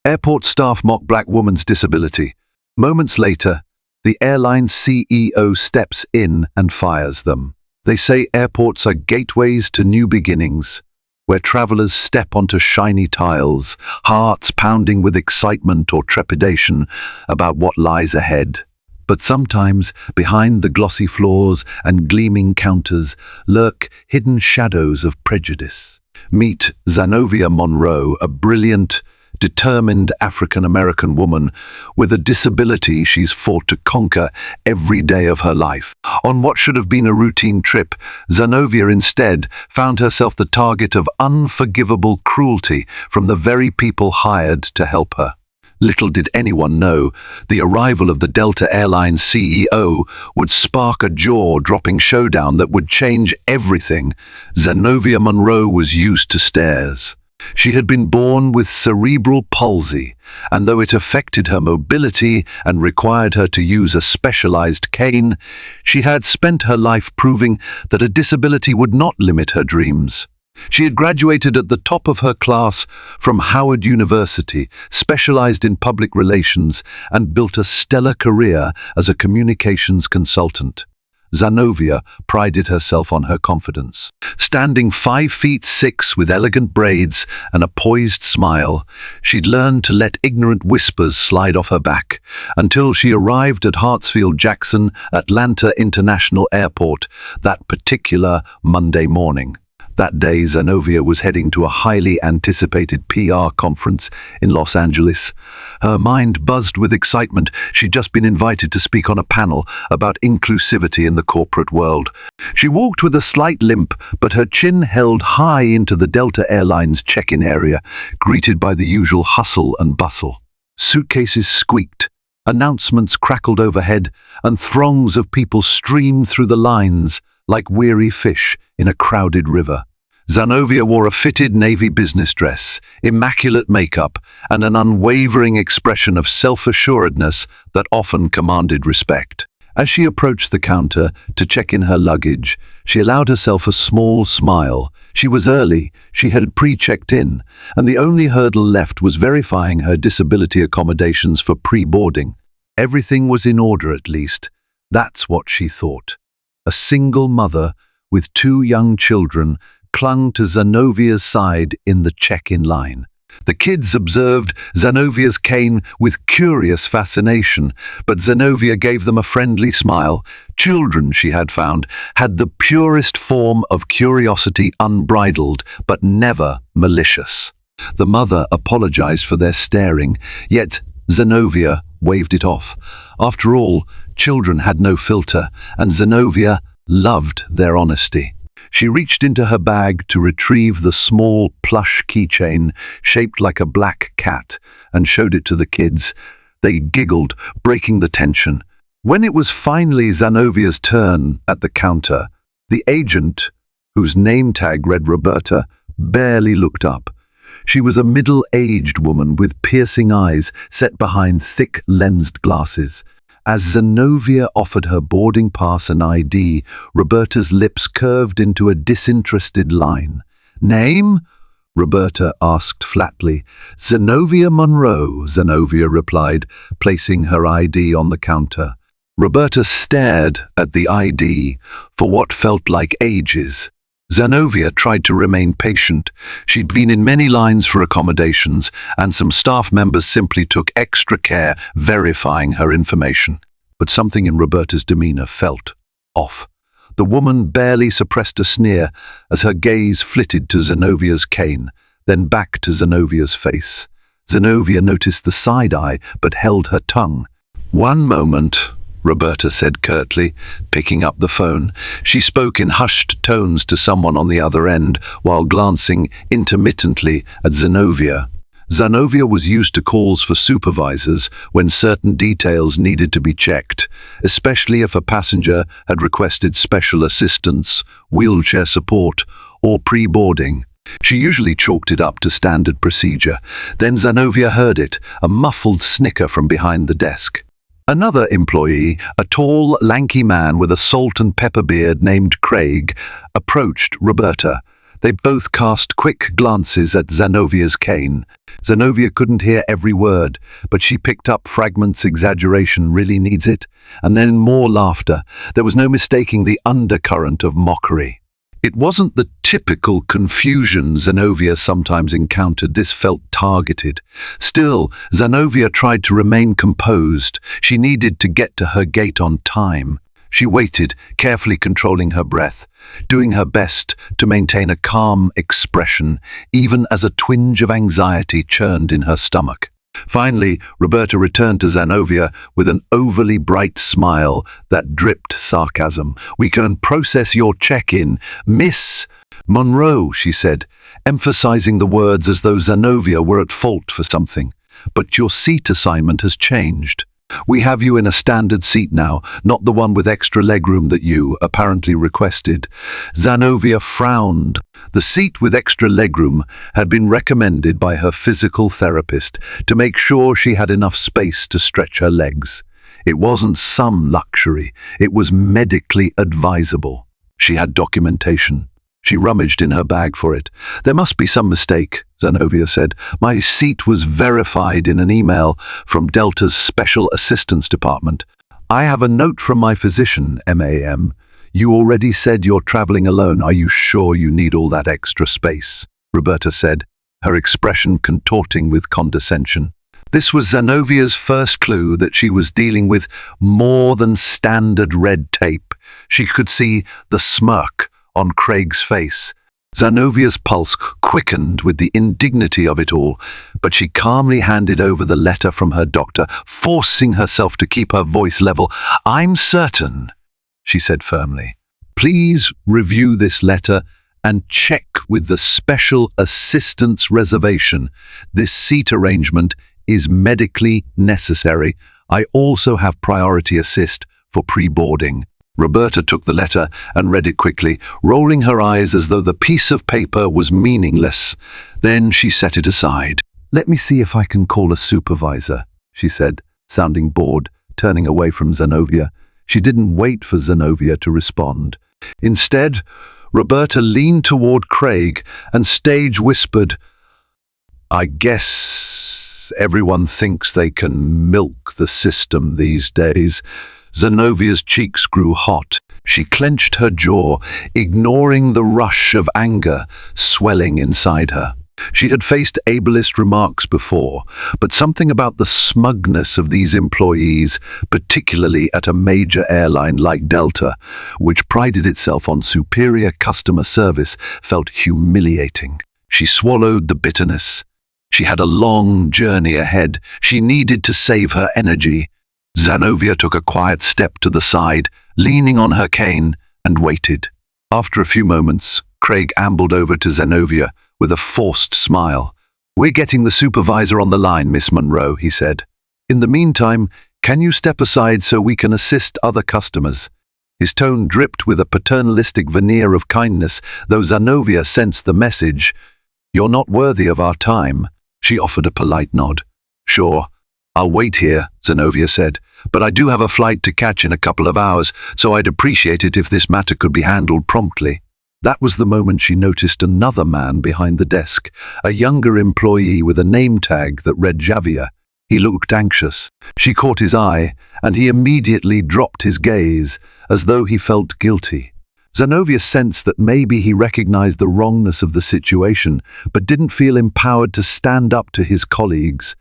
Airport staff mock black woman's disability. Moments later, the airline CEO steps in and fires them. They say airports are gateways to new beginnings, where travelers step onto shiny tiles, hearts pounding with excitement or trepidation about what lies ahead. But sometimes, behind the glossy floors and gleaming counters, lurk hidden shadows of prejudice. Meet Zenobia Monroe, a brilliant, determined African-American woman with a disability she's fought to conquer every day of her life. On what should have been a routine trip, Zenobia instead found herself the target of unforgivable cruelty from the very people hired to help her. Little did anyone know, the arrival of the Delta Airlines CEO would spark a jaw-dropping showdown that would change everything. Zenobia Monroe was used to stairs. She had been born with cerebral palsy, and though it affected her mobility and required her to use a specialized cane, she had spent her life proving that a disability would not limit her dreams. She had graduated at the top of her class from Howard University, specialized in public relations, and built a stellar career as a communications consultant. Zenobia prided herself on her confidence. Standing 5'6" with elegant braids and a poised smile, she'd learned to let ignorant whispers slide off her back until she arrived at Hartsfield-Jackson Atlanta International Airport that particular Monday morning. That day, Zenobia was heading to a highly anticipated PR conference in Los Angeles. Her mind buzzed with excitement. She'd just been invited to speak on a panel about inclusivity in the corporate world. She walked with a slight limp, but her chin held high into the Delta Airlines check-in area, greeted by the usual hustle and bustle. Suitcases squeaked, announcements crackled overhead, and throngs of people streamed through the lines like weary fish in a crowded river. Zenobia wore a fitted navy business dress, immaculate makeup, and an unwavering expression of self-assuredness that often commanded respect. As she approached the counter to check in her luggage, she allowed herself a small smile. She was early, she had pre-checked in, and the only hurdle left was verifying her disability accommodations for pre-boarding. Everything was in order, at least. That's what she thought. A single mother with 2 young children clung to Zenovia's side in the check-in line. The kids observed Zenovia's cane with curious fascination, but Zenobia gave them a friendly smile. Children, she had found, had the purest form of curiosity, unbridled, but never malicious. The mother apologized for their staring, yet Zenobia waved it off. After all, children had no filter, and Zenobia loved their honesty. She reached into her bag to retrieve the small plush keychain shaped like a black cat and showed it to the kids. They giggled, breaking the tension. When it was finally Zenovia's turn at the counter, the agent, whose name tag read Roberta, barely looked up. She was a middle-aged woman with piercing eyes set behind thick lensed glasses. As Zenobia offered her boarding pass and ID, Roberta's lips curved into a disinterested line. "Name?" Roberta asked flatly. "Zenobia Monroe," Zenobia replied, placing her ID on the counter. Roberta stared at the ID for what felt like ages. Zenobia tried to remain patient. She'd been in many lines for accommodations, and some staff members simply took extra care verifying her information. But something in Roberta's demeanor felt off. The woman barely suppressed a sneer as her gaze flitted to Zenovia's cane, then back to Zenovia's face. Zenobia noticed the side-eye, but held her tongue. "One moment," Roberta said curtly, picking up the phone. She spoke in hushed tones to someone on the other end, while glancing intermittently at Zenobia. Zenobia was used to calls for supervisors when certain details needed to be checked, especially if a passenger had requested special assistance, wheelchair support, or pre-boarding. She usually chalked it up to standard procedure. Then Zenobia heard it, a muffled snicker from behind the desk. Another employee, a tall, lanky man with a salt and pepper beard named Craig, approached Roberta. They both cast quick glances at Zanovia's cane. Zanovia couldn't hear every word, but she picked up fragments. Exaggeration really needs it, and then more laughter. There was no mistaking the undercurrent of mockery. It wasn't the typical confusion Zanovia sometimes encountered. This felt targeted. Still, Zanovia tried to remain composed. She needed to get to her gate on time. She waited, carefully controlling her breath, doing her best to maintain a calm expression, even as a twinge of anxiety churned in her stomach. Finally, Roberta returned to Zanovia with an overly bright smile that dripped sarcasm. "We can process your check-in, Miss Monroe," she said, emphasizing the words as though Zanovia were at fault for something. "But your seat assignment has changed. We have you in a standard seat now, not the one with extra legroom that you apparently requested." Zanovia frowned. The seat with extra legroom had been recommended by her physical therapist to make sure she had enough space to stretch her legs. It wasn't some luxury, it was medically advisable. She had documentation. She rummaged in her bag for it. "There must be some mistake," Zanovia said. "My seat was verified in an email from Delta's Special Assistance Department. I have a note from my physician, MAM. You already said you're traveling alone. Are you sure you need all that extra space?" Roberta said, her expression contorting with condescension. This was Zanovia's first clue that she was dealing with more than standard red tape. She could see the smirk on Craig's face. Zanovia's pulse quickened with the indignity of it all, but she calmly handed over the letter from her doctor, forcing herself to keep her voice level. "I'm certain," she said firmly. "Please review this letter and check with the special assistance reservation. This seat arrangement is medically necessary. I also have priority assist for pre-boarding." Roberta took the letter and read it quickly, rolling her eyes as though the piece of paper was meaningless. Then she set it aside. "Let me see if I can call a supervisor," she said, sounding bored, turning away from Zanovia. She didn't wait for Zanovia to respond. Instead, Roberta leaned toward Craig and stage whispered, "I guess everyone thinks they can milk the system these days." Zanovia's cheeks grew hot. She clenched her jaw, ignoring the rush of anger swelling inside her. She had faced ableist remarks before, but something about the smugness of these employees, particularly at a major airline like Delta, which prided itself on superior customer service, felt humiliating. She swallowed the bitterness. She had a long journey ahead. She needed to save her energy. Zanovia took a quiet step to the side, leaning on her cane, and waited. After a few moments, Craig ambled over to Zanovia with a forced smile. "We're getting the supervisor on the line, Miss Monroe," he said. "In the meantime, can you step aside so we can assist other customers?" His tone dripped with a paternalistic veneer of kindness, though Zanovia sensed the message. "You're not worthy of our time." She offered a polite nod. "Sure, I'll wait here," Zanovia said, "but I do have a flight to catch in a couple of hours, so I'd appreciate it if this matter could be handled promptly." That was the moment she noticed another man behind the desk, a younger employee with a name tag that read Javier. He looked anxious. She caught his eye, and he immediately dropped his gaze, as though he felt guilty. Zanovia sensed that maybe he recognized the wrongness of the situation, but didn't feel empowered to stand up to his colleagues.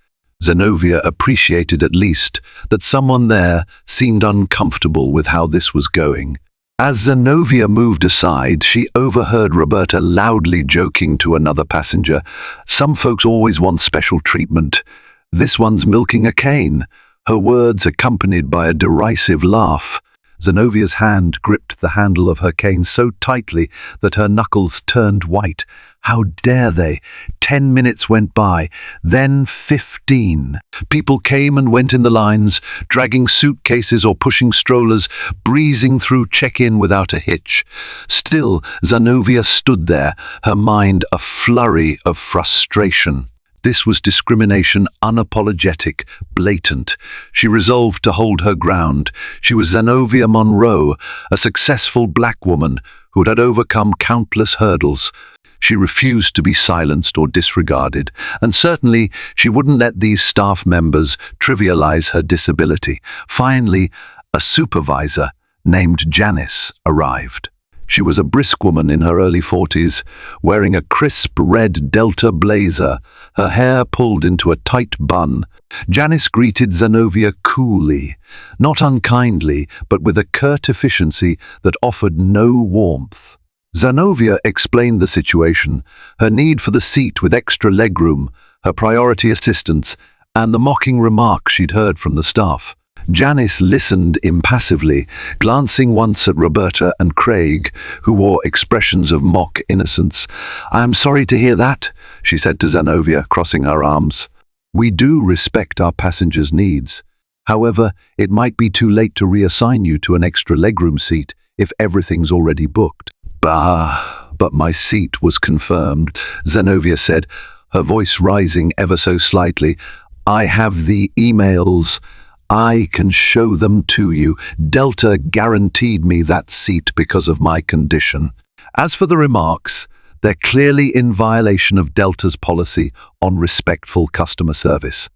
Zanovia appreciated at least that someone there seemed uncomfortable with how this was going. As Zanovia moved aside, she overheard Roberta loudly joking to another passenger. "Some folks always want special treatment. This one's milking a cane," her words accompanied by a derisive laugh. Zanovia's hand gripped the handle of her cane so tightly that her knuckles turned white. How dare they? 10 minutes went by, then 15. People came and went in the lines, dragging suitcases or pushing strollers, breezing through check-in without a hitch. Still, Zanovia stood there, her mind a flurry of frustration. This was discrimination, unapologetic, blatant. She resolved to hold her ground. She was Zanovia Monroe, a successful black woman who had overcome countless hurdles. She refused to be silenced or disregarded, and certainly she wouldn't let these staff members trivialize her disability. Finally, a supervisor named Janice arrived. She was a brisk woman in her early 40s, wearing a crisp red Delta blazer, her hair pulled into a tight bun. Janice greeted Zenobia coolly, not unkindly, but with a curt efficiency that offered no warmth. Zenobia explained the situation, her need for the seat with extra legroom, her priority assistance, and the mocking remarks she'd heard from the staff. Janice listened impassively, glancing once at Roberta and Craig, who wore expressions of mock innocence. "I'm sorry to hear that," she said to Zenobia, crossing her arms. "We do respect our passengers' needs. However, it might be too late to reassign you to an extra legroom seat if everything's already booked." "Bah, but my seat was confirmed," Zenobia said, her voice rising ever so slightly. "I have the emails. I can show them to you. Delta guaranteed me that seat because of my condition." As for the remarks, they're clearly in violation of Delta's policy on respectful customer service.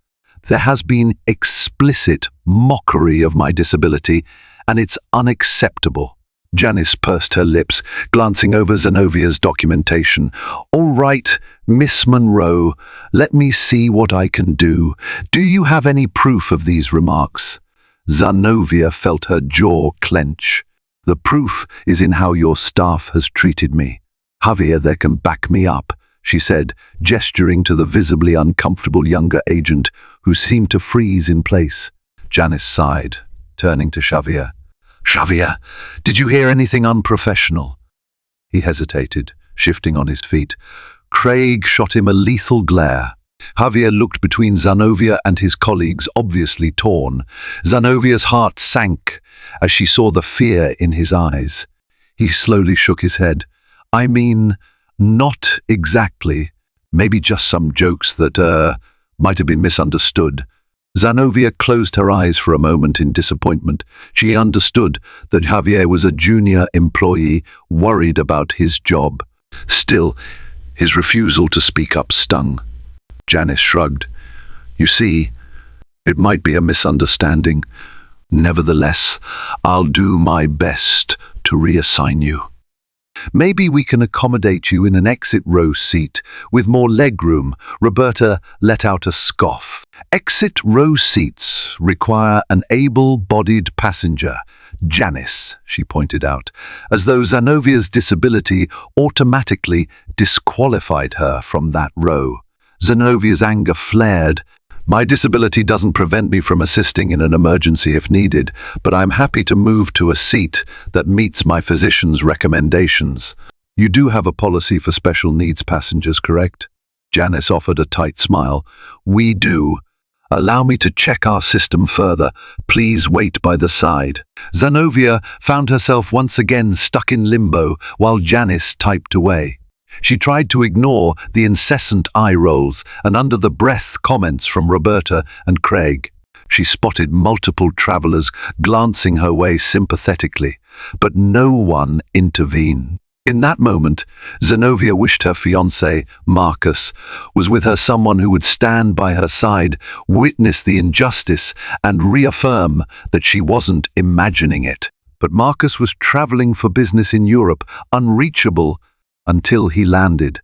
There has been explicit mockery of my disability, and it's unacceptable. Janice pursed her lips, glancing over Zenovia's documentation. "All right, Miss Monroe, let me see what I can do. Do you have any proof of these remarks?" Zenobia felt her jaw clench. "The proof is in how your staff has treated me. Javier there can back me up," she said, gesturing to the visibly uncomfortable younger agent who seemed to freeze in place. Janice sighed, turning to Xavier. "Xavier, did you hear anything unprofessional?" He hesitated, shifting on his feet. Craig shot him a lethal glare. Javier looked between Zenobia and his colleagues, obviously torn. Zenovia's heart sank as she saw the fear in his eyes. He slowly shook his head. "I mean, not exactly. Maybe just some jokes that, might have been misunderstood." Zenobia closed her eyes for a moment in disappointment. She understood that Javier was a junior employee worried about his job. Still, his refusal to speak up stung. Janice shrugged. "You see, it might be a misunderstanding. Nevertheless, I'll do my best to reassign you. Maybe we can accommodate you in an exit row seat with more legroom." Roberta let out a scoff. "Exit row seats require an able-bodied passenger, Janice," she pointed out, as though Zenovia's disability automatically disqualified her from that row. Zenovia's anger flared. "My disability doesn't prevent me from assisting in an emergency if needed, but I'm happy to move to a seat that meets my physician's recommendations." "You do have a policy for special needs passengers, correct?" Janice offered a tight smile. "We do. Allow me to check our system further. Please wait by the side." Zenobia found herself once again stuck in limbo while Janice typed away. She tried to ignore the incessant eye rolls and under-the-breath comments from Roberta and Craig. She spotted multiple travelers glancing her way sympathetically, but no one intervened. In that moment, Zenobia wished her fiancé, Marcus, was with her, someone who would stand by her side, witness the injustice, and reaffirm that she wasn't imagining it. But Marcus was traveling for business in Europe, unreachable until he landed.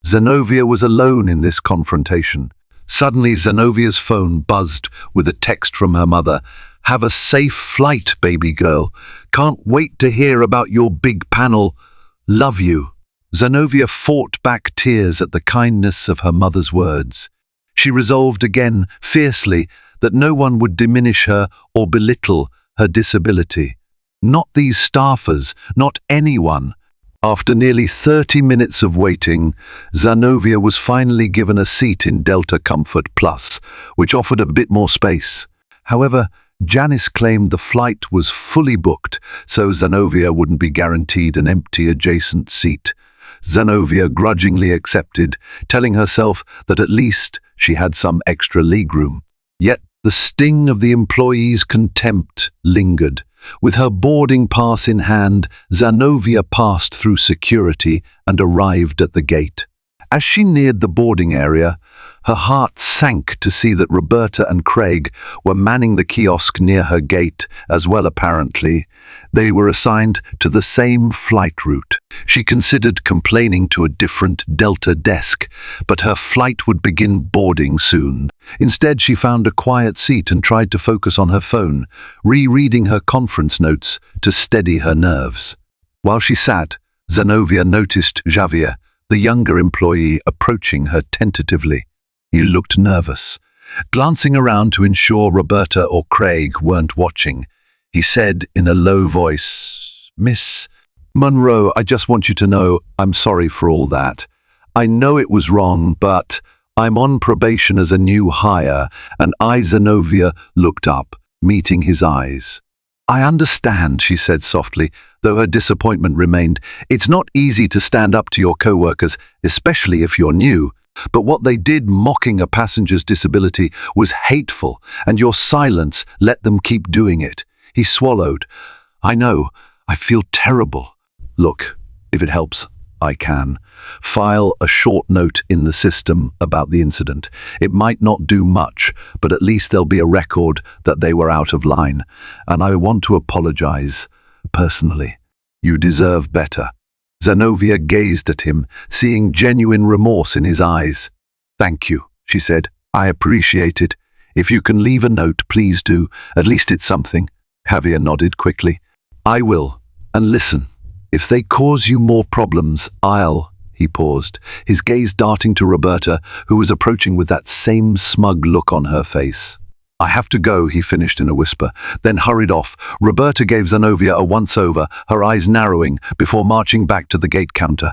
Zenobia was alone in this confrontation. Suddenly, Zenovia's phone buzzed with a text from her mother. "Have a safe flight, baby girl. Can't wait to hear about your big panel. Love you." Zenobia fought back tears at the kindness of her mother's words. She resolved again, fiercely, that no one would diminish her or belittle her disability. Not these staffers, not anyone. After nearly 30 minutes of waiting, Zenobia was finally given a seat in Delta Comfort Plus, which offered a bit more space. However, Janice claimed the flight was fully booked, so Zenobia wouldn't be guaranteed an empty adjacent seat. Zenobia grudgingly accepted, telling herself that at least she had some extra legroom. Yet The sting of the employee's contempt lingered. With her boarding pass in hand, Zanovia passed through security and arrived at the gate. As she neared the boarding area, her heart sank to see that Roberta and Craig were manning the kiosk near her gate as well apparently. They were assigned to the same flight route. She considered complaining to a different Delta desk, but her flight would begin boarding soon. Instead, she found a quiet seat and tried to focus on her phone, rereading her conference notes to steady her nerves. While she sat, Zanovia noticed Javier, the younger employee, approaching her tentatively. He looked nervous. Glancing around to ensure Roberta or Craig weren't watching, he said in a low voice, "Miss Monroe, I just want you to know I'm sorry for all that. I know it was wrong, but I'm on probation as a new hire," and Zanovia looked up, meeting his eyes. "I understand," she said softly, though her disappointment remained. "It's not easy to stand up to your co-workers, especially if you're new. But what they did mocking a passenger's disability was hateful, and your silence let them keep doing it." He swallowed. "I know. I feel terrible. Look, if it helps, I can file a short note in the system about the incident. It might not do much, but at least there'll be a record that they were out of line. And I want to apologize, personally. You deserve better." Zanovia gazed at him, seeing genuine remorse in his eyes. "Thank you," she said. "I appreciate it. If you can leave a note, please do. At least it's something." Javier nodded quickly. "I will. And listen. If they cause you more problems, He paused, his gaze darting to Roberta, who was approaching with that same smug look on her face. "I have to go," he finished in a whisper, then hurried off. Roberta gave Zanovia a once-over, her eyes narrowing, before marching back to the gate counter.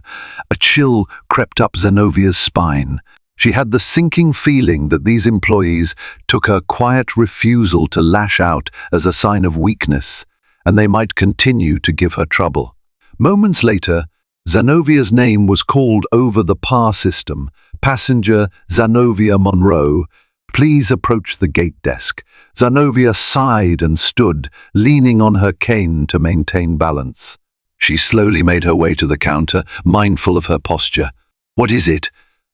A chill crept up Zanovia's spine. She had the sinking feeling that these employees took her quiet refusal to lash out as a sign of weakness, and they might continue to give her trouble. Moments later, Zanovia's name was called over the PAR system. "Passenger Zanovia Monroe, please approach the gate desk." Zanovia sighed and stood, leaning on her cane to maintain balance. She slowly made her way to the counter, mindful of her posture. "What is it?"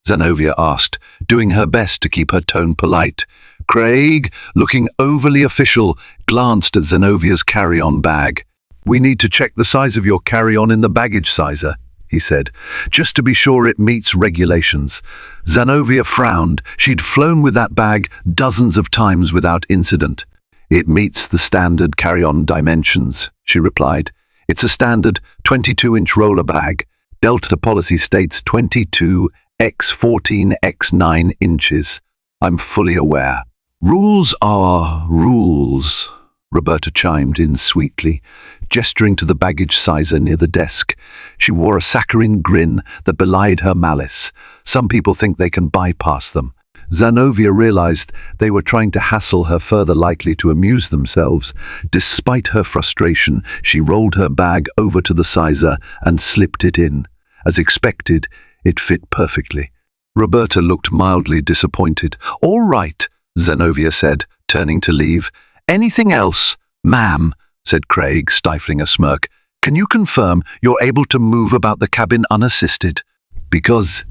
Zanovia asked, doing her best to keep her tone polite. Craig, looking overly official, glanced at Zanovia's carry-on bag. "We need to check the size of your carry-on in the baggage sizer," he said, "just to be sure it meets regulations." Zanovia frowned. She'd flown with that bag dozens of times without incident. "It meets the standard carry-on dimensions," she replied. "It's a standard 22-inch roller bag. Delta policy states 22 x 14 x 9 inches. I'm fully aware." "Rules are rules," Roberta chimed in sweetly, gesturing to the baggage sizer near the desk. She wore a saccharine grin that belied her malice. Some people think they can bypass them. Zanovia realized they were trying to hassle her, further likely to amuse themselves. Despite her frustration, she rolled her bag over to the sizer and slipped it in. As expected, it fit perfectly. Roberta looked mildly disappointed. "All right," Zanovia said, turning to leave. "Anything else?" "Ma'am," said Craig, stifling a smirk, "can you confirm you're able to move about the cabin unassisted? Because,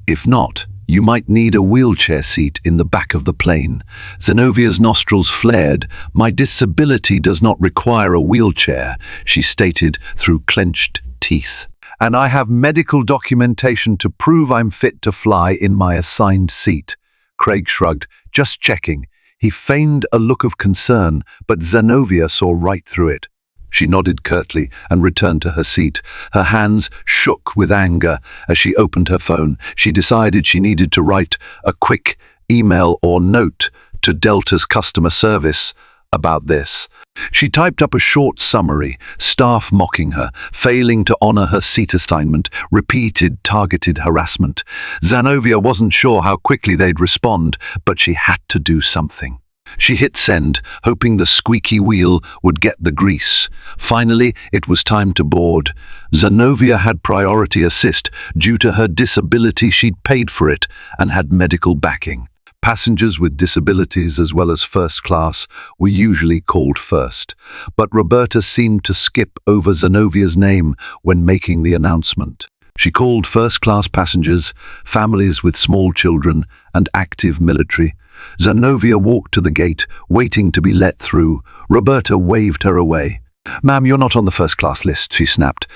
if not, you might need a wheelchair seat in the back of the plane." Zanovia's nostrils flared. "My disability does not require a wheelchair," she stated through clenched teeth. "And I have medical documentation to prove I'm fit to fly in my assigned seat." Craig shrugged. "Just checking." He feigned a look of concern, but Zanovia saw right through it. She nodded curtly and returned to her seat. Her hands shook with anger as she opened her phone. She decided she needed to write a quick email or note to Delta's customer service about this. She typed up a short summary, staff mocking her, failing to honor her seat assignment, repeated targeted harassment. Zanovia wasn't sure how quickly they'd respond, but she had to do something. She hit send, hoping the squeaky wheel would get the grease. Finally, it was time to board. Zanovia had priority assist. Due to her disability, she'd paid for it and had medical backing. Passengers with disabilities as well as first class were usually called first, but Roberta seemed to skip over Zenovia's name when making the announcement. She called first-class passengers, families with small children, and active military. Zenovia walked to the gate, waiting to be let through. Roberta waved her away. "Ma'am, you're not on the first-class list," she snapped.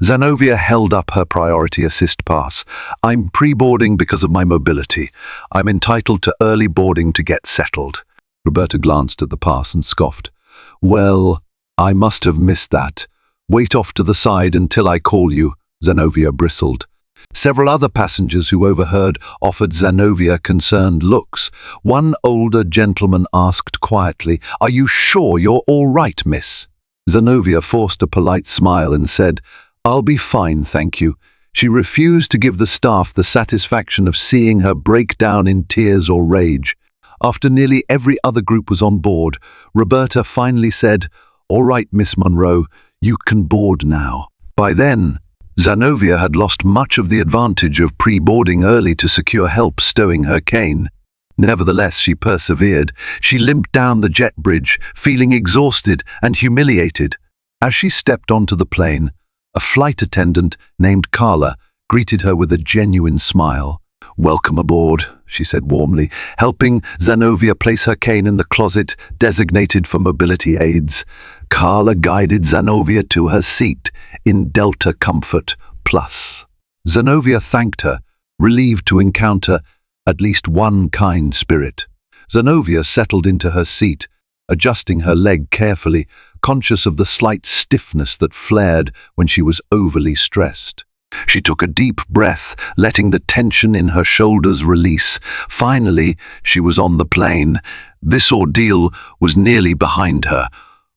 Zenovia held up her priority assist pass. "I'm pre-boarding because of my mobility. I'm entitled to early boarding to get settled." Roberta glanced at the pass and scoffed. "Well, I must have missed that. Wait off to the side until I call you," Zenovia bristled. Several other passengers who overheard offered Zenovia concerned looks. One older gentleman asked quietly, "Are you sure you're all right, miss?" Zenovia forced a polite smile and said, "I'll be fine, thank you." She refused to give the staff the satisfaction of seeing her break down in tears or rage. After nearly every other group was on board, Roberta finally said, "All right, Miss Monroe, you can board now." By then, Zenovia had lost much of the advantage of pre-boarding early to secure help stowing her cane. Nevertheless, she persevered. She limped down the jet bridge, feeling exhausted and humiliated. As she stepped onto the plane, a flight attendant named Carla greeted her with a genuine smile. "Welcome aboard," she said warmly, helping Zenovia place her cane in the closet designated for mobility aids. Carla guided Zenovia to her seat in Delta Comfort Plus. Zenovia thanked her, relieved to encounter at least one kind spirit. Zenovia settled into her seat, adjusting her leg carefully, conscious of the slight stiffness that flared when she was overly stressed. She took a deep breath, letting the tension in her shoulders release. Finally, she was on the plane. This ordeal was nearly behind her,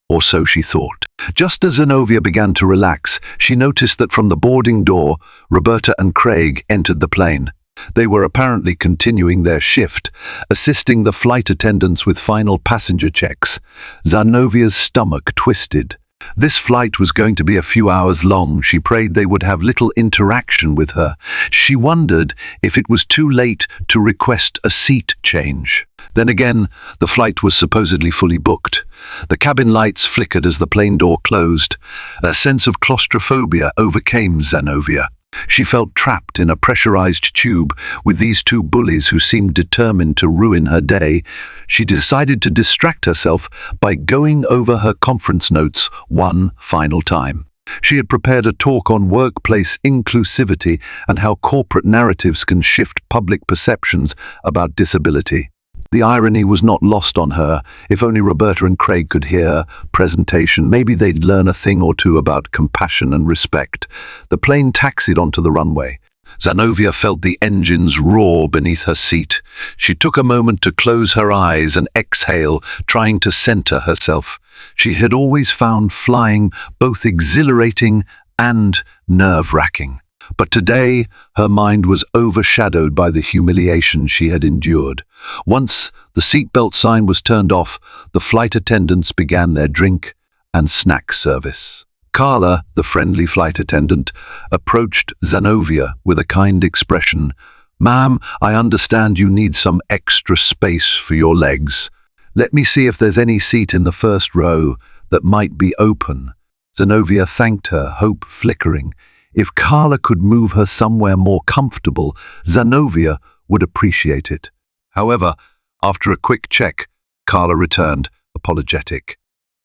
or so she thought. Just as Zenovia began to relax, she noticed that from the boarding door, Roberta and Craig entered the plane. They were apparently continuing their shift, assisting the flight attendants with final passenger checks. Zenovia's stomach twisted. This flight was going to be a few hours long. She prayed they would have little interaction with her. She wondered if it was too late to request a seat change. Then again, the flight was supposedly fully booked. The cabin lights flickered as the plane door closed. A sense of claustrophobia overcame Zenovia. She felt trapped in a pressurized tube with these two bullies who seemed determined to ruin her day. She decided to distract herself by going over her conference notes one final time. She had prepared a talk on workplace inclusivity and how corporate narratives can shift public perceptions about disability. The irony was not lost on her. If only Roberta and Craig could hear her presentation, maybe they'd learn a thing or two about compassion and respect. The plane taxied onto the runway. Zenovia felt the engines roar beneath her seat. She took a moment to close her eyes and exhale, trying to center herself. She had always found flying both exhilarating and nerve-wracking. But today, her mind was overshadowed by the humiliation she had endured. Once the seatbelt sign was turned off, the flight attendants began their drink and snack service. Carla, the friendly flight attendant, approached Zenovia with a kind expression. "Ma'am, I understand you need some extra space for your legs. Let me see if there's any seat in the first row that might be open." Zenovia thanked her, hope flickering. If Carla could move her somewhere more comfortable, Zenovia would appreciate it. However, after a quick check, Carla returned, apologetic.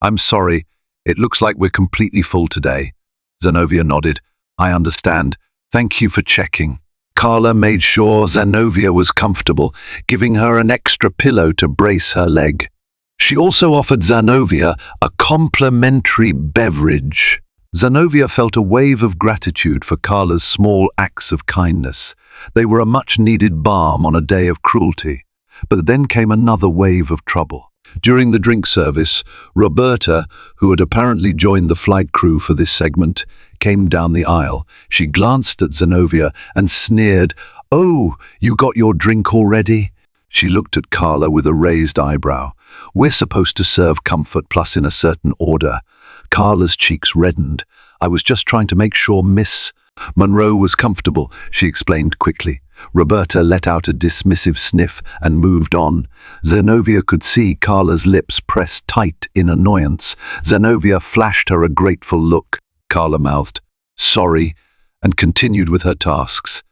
"I'm sorry, it looks like we're completely full today." Zenovia nodded. "I understand. Thank you for checking." Carla made sure Zenovia was comfortable, giving her an extra pillow to brace her leg. She also offered Zenovia a complimentary beverage. Zenovia felt a wave of gratitude for Carla's small acts of kindness. They were a much-needed balm on a day of cruelty. But then came another wave of trouble. During the drink service, Roberta, who had apparently joined the flight crew for this segment, came down the aisle. She glanced at Zenovia and sneered, "Oh, you got your drink already?" She looked at Carla with a raised eyebrow. "We're supposed to serve Comfort Plus in a certain order." Carla's cheeks reddened. "I was just trying to make sure Miss Monroe was comfortable, she explained quickly. Roberta let out a dismissive sniff and moved on. Zenobia could see Carla's lips pressed tight in annoyance. Zenobia flashed her a grateful look. Carla mouthed, "Sorry," and continued with her tasks.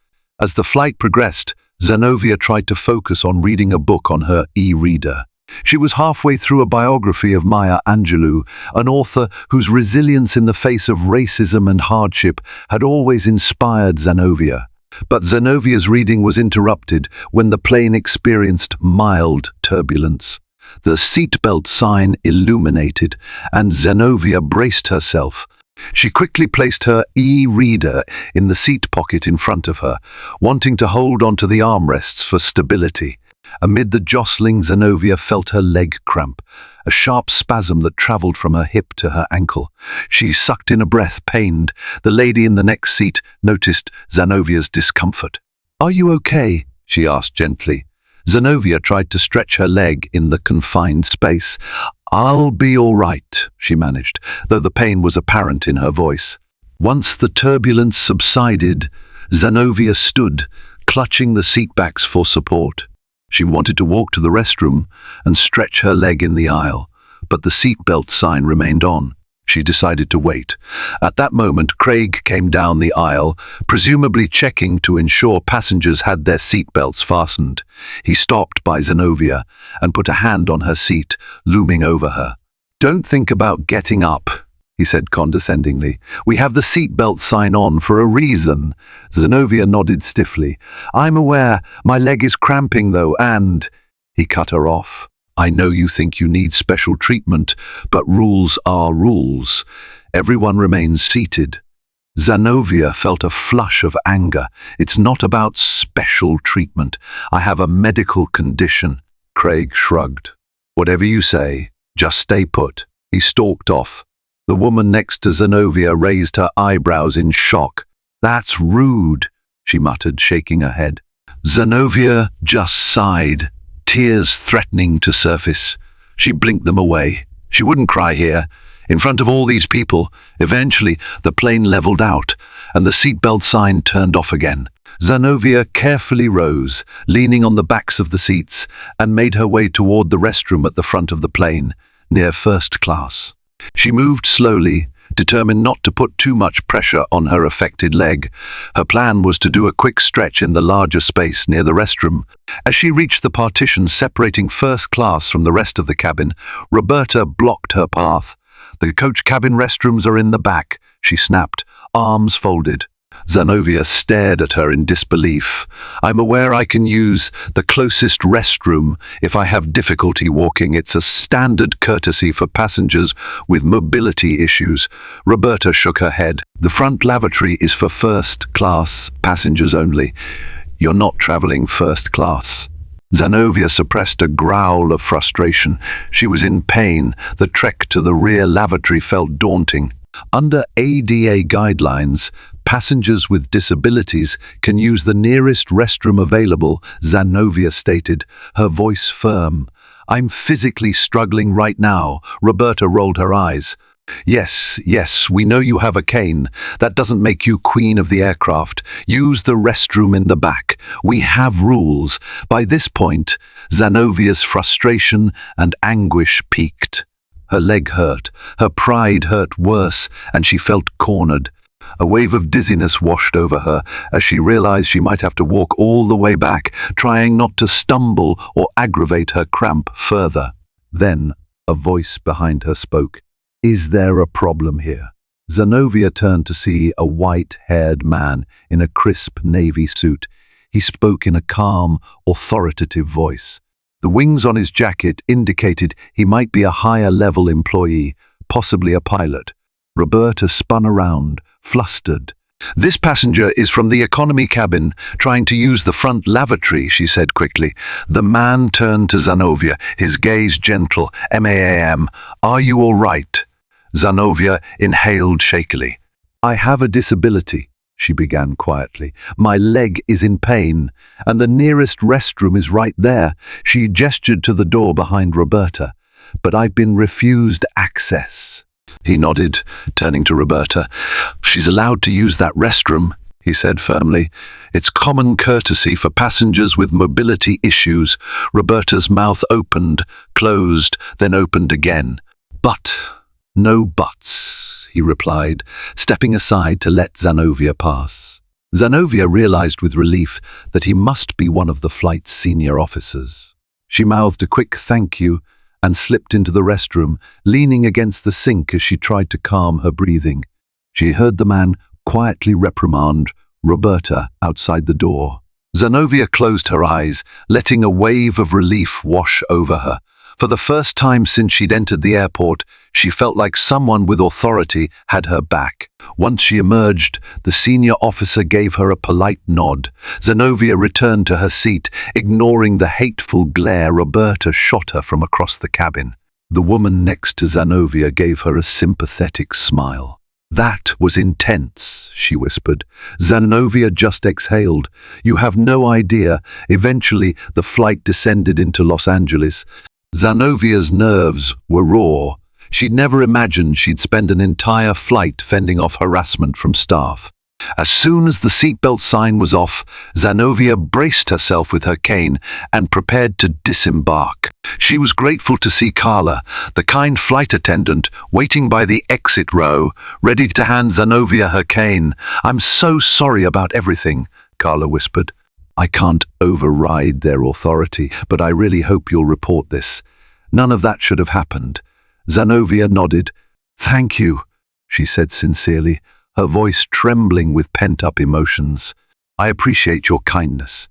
As the flight progressed, Zenobia tried to focus on reading a book on her e-reader. She was halfway through a biography of Maya Angelou, an author whose resilience in the face of racism and hardship had always inspired Zenobia. But Zenovia's reading was interrupted when the plane experienced mild turbulence. The seatbelt sign illuminated, and Zenobia braced herself. She quickly placed her e-reader in the seat pocket in front of her, wanting to hold onto the armrests for stability. Amid the jostling, Zenobia felt her leg cramp, a sharp spasm that traveled from her hip to her ankle. She sucked in a breath, pained. The lady in the next seat noticed Zenovia's discomfort. "Are you okay?" she asked gently. Zenobia tried to stretch her leg in the confined space. "I'll be all right," she managed, though the pain was apparent in her voice. Once the turbulence subsided, Zenobia stood, clutching the seatbacks for support. She wanted to walk to the restroom and stretch her leg in the aisle, but the seatbelt sign remained on. She decided to wait. At that moment, Craig came down the aisle, presumably checking to ensure passengers had their seatbelts fastened. He stopped by Zenobia and put a hand on her seat, looming over her. "Don't think about getting up," he said condescendingly. "We have the seatbelt sign on for a reason." Zenobia nodded stiffly. "I'm aware. My leg is cramping, though, and—" He cut her off. "I know you think you need special treatment, but rules are rules." Everyone remains seated. Zenobia felt a flush of anger. "It's not about special treatment. I have a medical condition." Craig shrugged. "Whatever you say, just stay put." He stalked off. The woman next to Zenobia raised her eyebrows in shock. "That's rude," she muttered, shaking her head. Zenobia just sighed, tears threatening to surface. She blinked them away. She wouldn't cry here, in front of all these people. Eventually, the plane leveled out, and the seatbelt sign turned off again. Zenobia carefully rose, leaning on the backs of the seats, and made her way toward the restroom at the front of the plane, near first class. She moved slowly, determined not to put too much pressure on her affected leg. Her plan was to do a quick stretch in the larger space near the restroom. As she reached the partition separating first class from the rest of the cabin, Roberta blocked her path. "The coach cabin restrooms are in the back," she snapped, arms folded. Zenobia stared at her in disbelief. "I'm aware I can use the closest restroom if I have difficulty walking. It's a standard courtesy for passengers with mobility issues." Roberta shook her head. "The front lavatory is for first-class passengers only. You're not traveling first class." Zenobia suppressed a growl of frustration. She was in pain. The trek to the rear lavatory felt daunting. Under ADA guidelines, passengers with disabilities can use the nearest restroom available, Zenobia stated, her voice firm. "I'm physically struggling right now." Roberta rolled her eyes. Yes, we know you have a cane. That doesn't make you queen of the aircraft. Use the restroom in the back. We have rules." By this point, Zenovia's frustration and anguish peaked. Her leg hurt, her pride hurt worse, and she felt cornered. A wave of dizziness washed over her as she realized she might have to walk all the way back, trying not to stumble or aggravate her cramp further. Then a voice behind her spoke. "Is there a problem here?" Zenobia turned to see a white-haired man in a crisp navy suit. He spoke in a calm, authoritative voice. The wings on his jacket indicated he might be a higher-level employee, possibly a pilot. Roberta spun around, flustered. "This passenger is from the economy cabin, trying to use the front lavatory," she said quickly. The man turned to Zenobia, his gaze gentle. "Ma'am, are you all right?" Zenobia inhaled shakily. "I have a disability," she began quietly. "My leg is in pain, and the nearest restroom is right there." She gestured to the door behind Roberta. "But I've been refused access." He nodded, turning to Roberta. "She's allowed to use that restroom," he said firmly. "It's common courtesy for passengers with mobility issues." Roberta's mouth opened, closed, then opened again. "But, no buts," he replied, stepping aside to let Zanovia pass. Zanovia realized with relief that he must be one of the flight's senior officers. She mouthed a quick thank you and slipped into the restroom, leaning against the sink as she tried to calm her breathing. She heard the man quietly reprimand Roberta outside the door. Zanovia closed her eyes, letting a wave of relief wash over her. For the first time since she'd entered the airport, she felt like someone with authority had her back. Once she emerged, the senior officer gave her a polite nod. Zanovia returned to her seat, ignoring the hateful glare Roberta shot her from across the cabin. The woman next to Zanovia gave her a sympathetic smile. "That was intense," she whispered. Zanovia just exhaled. "You have no idea." Eventually, the flight descended into Los Angeles. Zanovia's nerves were raw. She'd never imagined she'd spend an entire flight fending off harassment from staff. As soon as the seatbelt sign was off, Zanovia braced herself with her cane and prepared to disembark. She was grateful to see Carla, the kind flight attendant, waiting by the exit row, ready to hand Zanovia her cane. "I'm so sorry about everything," Carla whispered. "I can't override their authority, but I really hope you'll report this. None of that should have happened." Zanovia nodded. "Thank you," she said sincerely, her voice trembling with pent-up emotions. "I appreciate your kindness."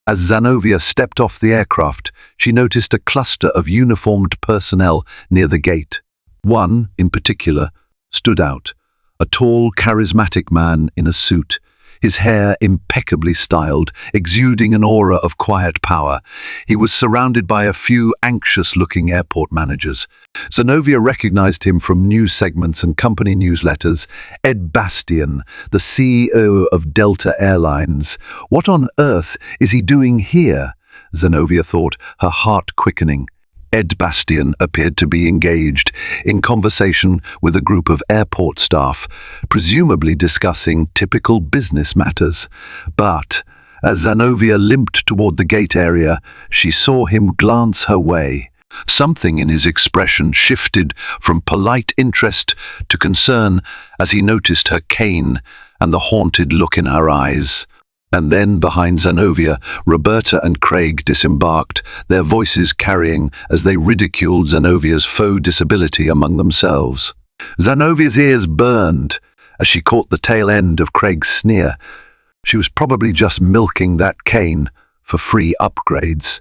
As Zanovia stepped off the aircraft, she noticed a cluster of uniformed personnel near the gate. One, in particular, stood out. A tall, charismatic man in a suit, his hair impeccably styled, exuding an aura of quiet power. He was surrounded by a few anxious-looking airport managers. Zanovia recognized him from news segments and company newsletters. Ed Bastian, the CEO of Delta Airlines. What on earth is he doing here? Zanovia thought, her heart quickening. Ed Bastian appeared to be engaged in conversation with a group of airport staff, presumably discussing typical business matters. But as Zanovia limped toward the gate area, she saw him glance her way. Something in his expression shifted from polite interest to concern as he noticed her cane and the haunted look in her eyes. And then, behind Zanovia, Roberta and Craig disembarked, their voices carrying as they ridiculed Zanovia's faux disability among themselves. Zanovia's ears burned as she caught the tail end of Craig's sneer. She was probably just milking that cane for free upgrades.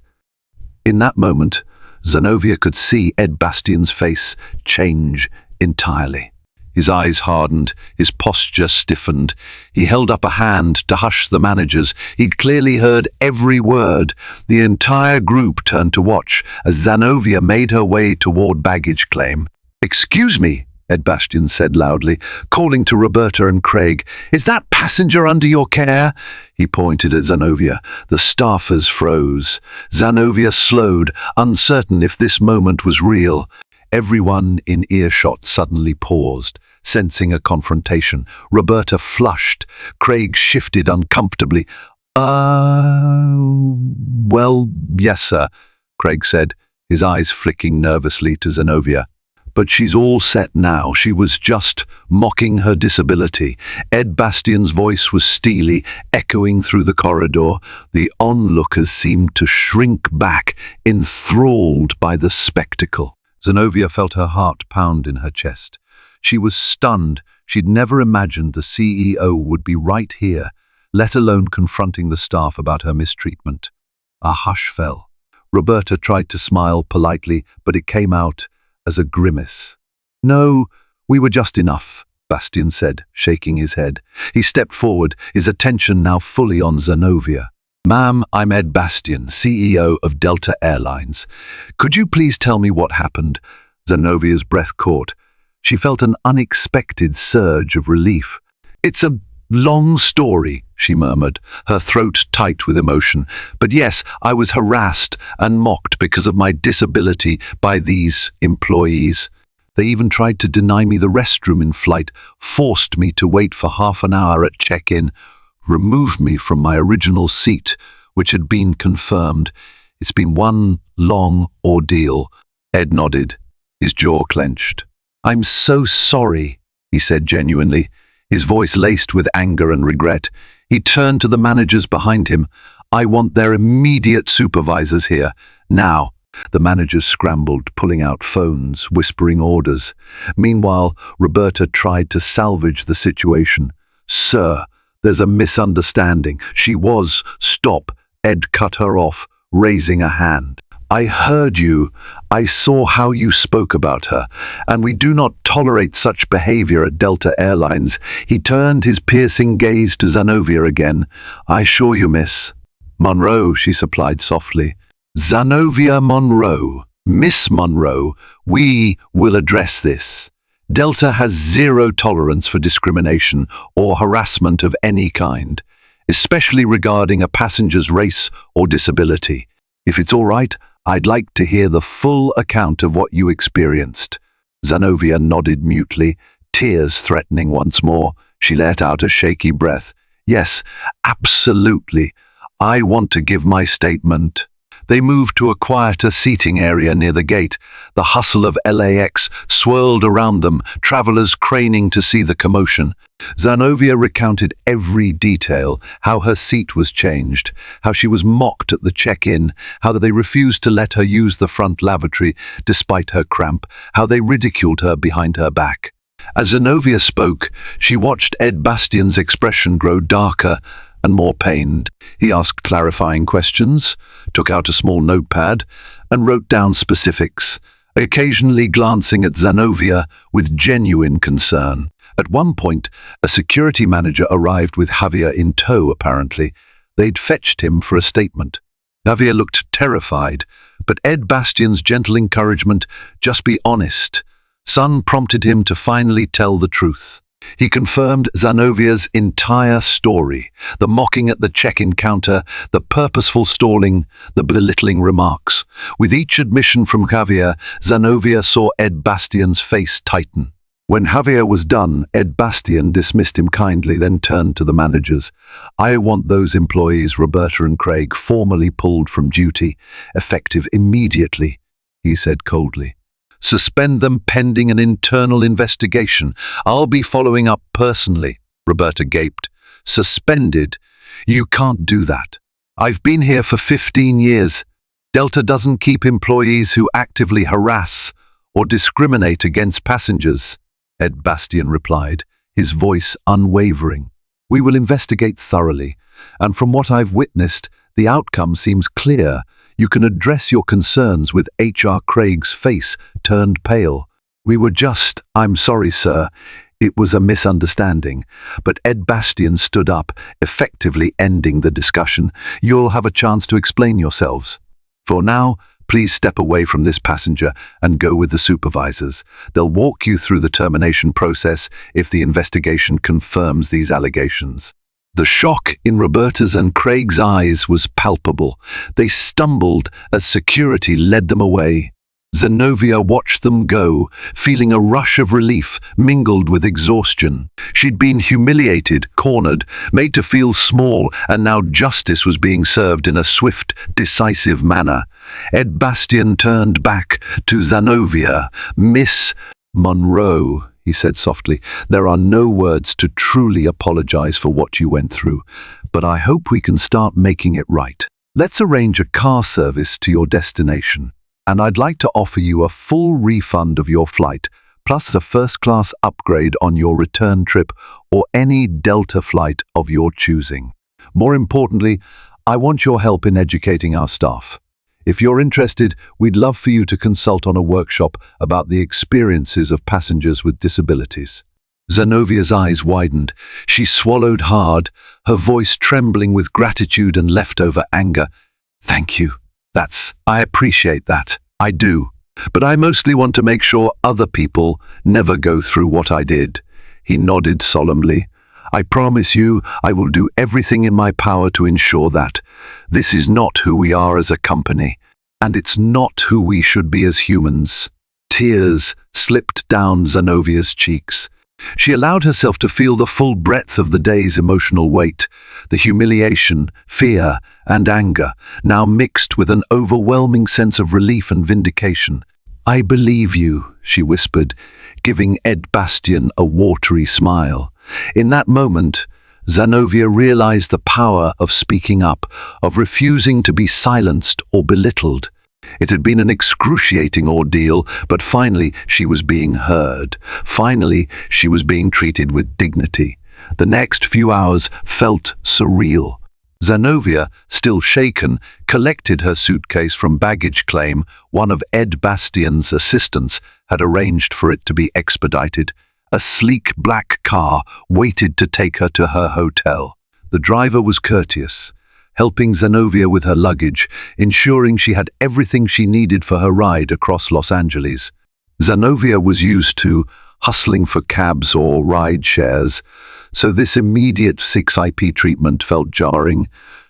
In that moment, Zanovia could see Ed Bastian's face change entirely. His eyes hardened, his posture stiffened. He held up a hand to hush the managers. He'd clearly heard every word. The entire group turned to watch as Zanovia made her way toward baggage claim. "Excuse me," Ed Bastian said loudly, calling to Roberta and Craig. "Is that passenger under your care?" He pointed at Zanovia. The staffers froze. Zanovia slowed, uncertain if this moment was real. Everyone in earshot suddenly paused, sensing a confrontation. Roberta flushed. Craig shifted uncomfortably. Well, yes, sir," Craig said, his eyes flicking nervously to Zanovia. "But she's all set now. She was just mocking her disability." Ed Bastian's voice was steely, echoing through the corridor. The onlookers seemed to shrink back, enthralled by the spectacle. Zanovia felt her heart pound in her chest. She was stunned. She'd never imagined the CEO would be right here, let alone confronting the staff about her mistreatment. A hush fell. Roberta tried to smile politely, but it came out as a grimace. "No, we were just enough," Bastian said, shaking his head. He stepped forward, his attention now fully on Zanovia. "Ma'am, I'm Ed Bastian, CEO of Delta Airlines. Could you please tell me what happened?" Zanovia's breath caught. She felt an unexpected surge of relief. "It's a long story," she murmured, her throat tight with emotion. "But yes, I was harassed and mocked because of my disability by these employees." They even tried to deny me the restroom in flight, forced me to wait for half an hour at check-in, removed me from my original seat, which had been confirmed. It's been one long ordeal. Ed nodded, his jaw clenched. "I'm so sorry," he said genuinely, his voice laced with anger and regret. He turned to the managers behind him. "I want their immediate supervisors here, now." The managers scrambled, pulling out phones, whispering orders. Meanwhile, Roberta tried to salvage the situation. "Sir, there's a misunderstanding. She was..." "Stop," Ed cut her off, raising a hand. "I heard you. I saw how you spoke about her, and we do not tolerate such behavior at Delta Airlines." He turned his piercing gaze to Zanovia again. "I assure you, Miss Monroe," she supplied softly. "Zanovia Monroe. Miss Monroe, we will address this. Delta has zero tolerance for discrimination or harassment of any kind, especially regarding a passenger's race or disability. If it's all right, I'd like to hear the full account of what you experienced." Zanovia nodded mutely, tears threatening once more. She let out a shaky breath. "Yes, absolutely. I want to give my statement." They moved to a quieter seating area near the gate. The hustle of LAX swirled around them, travelers craning to see the commotion. Zanovia recounted every detail, how her seat was changed, how she was mocked at the check-in, how they refused to let her use the front lavatory despite her cramp, how they ridiculed her behind her back. As Zanovia spoke, she watched Ed Bastian's expression grow darker and more pained. He asked clarifying questions, took out a small notepad, and wrote down specifics, occasionally glancing at Zanovia with genuine concern. At one point, a security manager arrived with Javier in tow, apparently. They'd fetched him for a statement. Javier looked terrified, but Ed Bastian's gentle encouragement, "Just be honest," son prompted him to finally tell the truth. He confirmed Zanovia's entire story, the mocking at the check-in counter, the purposeful stalling, the belittling remarks. With each admission from Javier, Zanovia saw Ed Bastian's face tighten. When Javier was done, Ed Bastian dismissed him kindly, then turned to the managers. "I want those employees, Roberta and Craig, formally pulled from duty, effective immediately," he said coldly. "Suspend them pending an internal investigation. I'll be following up personally," Roberta gaped. "Suspended? You can't do that. I've been here for 15 years. Delta doesn't keep employees who actively harass or discriminate against passengers," Ed Bastian replied, his voice unwavering. "We will investigate thoroughly, and from what I've witnessed, the outcome seems clear. You can address your concerns." With HR Craig's face turned pale. "I'm sorry, sir. It was a misunderstanding." But Ed Bastian stood up, effectively ending the discussion. "You'll have a chance to explain yourselves. For now, please step away from this passenger and go with the supervisors. They'll walk you through the termination process if the investigation confirms these allegations." The shock in Roberta's and Craig's eyes was palpable. They stumbled as security led them away. Zanovia watched them go, feeling a rush of relief mingled with exhaustion. She'd been humiliated, cornered, made to feel small, and now justice was being served in a swift, decisive manner. Ed Bastian turned back to Zanovia. "Miss Monroe," he said softly, "there are no words to truly apologize for what you went through, but I hope we can start making it right. Let's arrange a car service to your destination, and I'd like to offer you a full refund of your flight, plus a first-class upgrade on your return trip or any Delta flight of your choosing. More importantly, I want your help in educating our staff. If you're interested, we'd love for you to consult on a workshop about the experiences of passengers with disabilities." Zanovia's eyes widened. She swallowed hard, her voice trembling with gratitude and leftover anger. "Thank you. I appreciate that. I do. But I mostly want to make sure other people never go through what I did." He nodded solemnly. "I promise you I will do everything in my power to ensure that. This is not who we are as a company, and it's not who we should be as humans." Tears slipped down Zanovia's cheeks. She allowed herself to feel the full breadth of the day's emotional weight, the humiliation, fear, and anger, now mixed with an overwhelming sense of relief and vindication. "I believe you," she whispered, giving Ed Bastian a watery smile. In that moment, Zanovia realized the power of speaking up, of refusing to be silenced or belittled. It had been an excruciating ordeal, but finally she was being heard. Finally, she was being treated with dignity. The next few hours felt surreal. Zanovia, still shaken, collected her suitcase from baggage claim. One of Ed Bastian's assistants had arranged for it to be expedited. A sleek black car waited to take her to her hotel. The driver was courteous, helping Zanovia with her luggage, ensuring she had everything she needed for her ride across Los Angeles. Zanovia was used to hustling for cabs or ride shares, so this immediate 6IP treatment felt jarring.